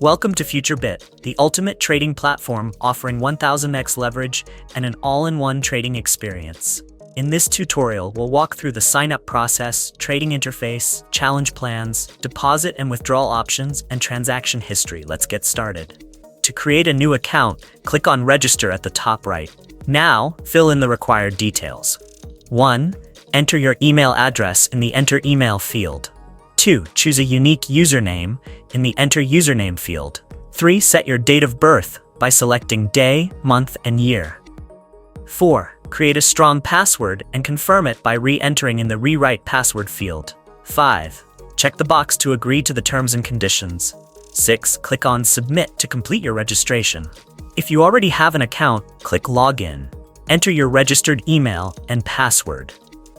Welcome to FutureBit, the ultimate trading platform offering 1000x leverage and an all-in-one trading experience. In this tutorial, we'll walk through the sign-up process, trading interface, challenge plans, deposit and withdrawal options, and transaction history. Let's get started. To create a new account, click on Register at the top right. Now, fill in the required details. 1. Enter your email address in the Enter Email field. 2. Choose a unique username in the Enter Username field. 3. Set your date of birth by selecting day, month, and year. 4. Create a strong password and confirm it by re-entering in the Rewrite Password field. 5. Check the box to agree to the terms and conditions. 6. Click on Submit to complete your registration. If you already have an account, click Login. Enter your registered email and password.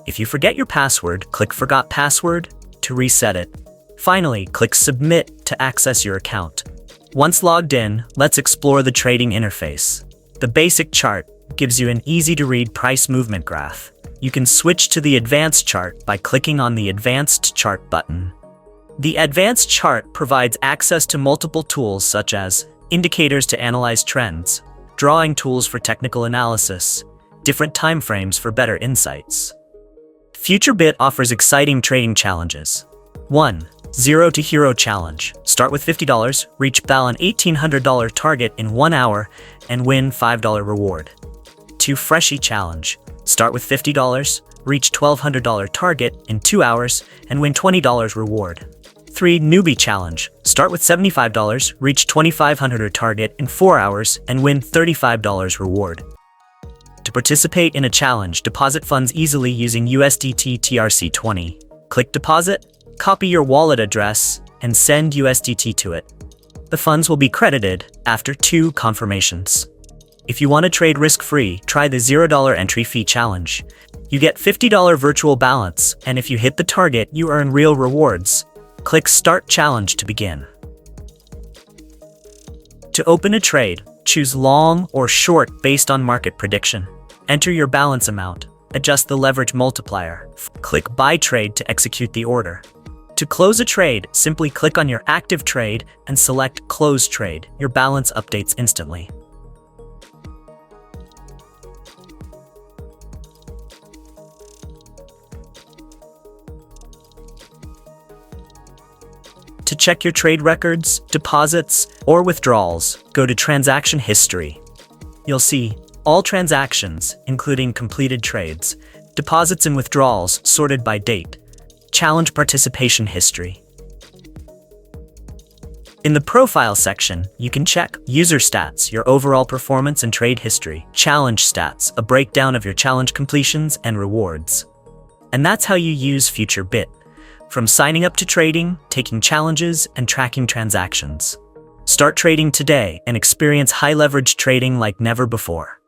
If you forget your password, click Forgot Password to reset it. Finally, click Submit to access your account. Once logged in, let's explore the trading interface. The basic chart gives you an easy-to-read price movement graph. You can switch to the advanced chart by clicking on the Advanced Chart button. The advanced chart provides access to multiple tools such as indicators to analyze trends, drawing tools for technical analysis, different timeframes for better insights. FutureBit offers exciting trading challenges. 1. Zero to Hero Challenge. Start with $50, reach an $1,800 target in 1 hour, and win $5 reward. 2. Freshie Challenge. Start with $50, reach $1,200 target in 2 hours, and win $20 reward. 3. Newbie Challenge. Start with $75, reach $2,500 target in 4 hours, and win $35 reward. To participate in a challenge, deposit funds easily using USDT TRC20. Click Deposit, copy your wallet address, and send USDT to it. The funds will be credited after 2 confirmations. If you want to trade risk-free, try the $0 entry fee challenge. You get $50 virtual balance, and if you hit the target, you earn real rewards. Click Start Challenge to begin. To open a trade, choose long or short based on market prediction. Enter your balance amount. Adjust the leverage multiplier. Click Buy Trade to execute the order. To close a trade, simply click on your active trade and select Close Trade. Your balance updates instantly. To check your trade records, deposits, or withdrawals, go to Transaction History. You'll see all transactions, including completed trades, deposits and withdrawals sorted by date, challenge participation history. In the Profile section, you can check User Stats, your overall performance and trade history, Challenge Stats, a breakdown of your challenge completions and rewards. And that's how you use FutureBit. From signing up to trading, taking challenges, and tracking transactions. Start trading today and experience high-leverage trading like never before.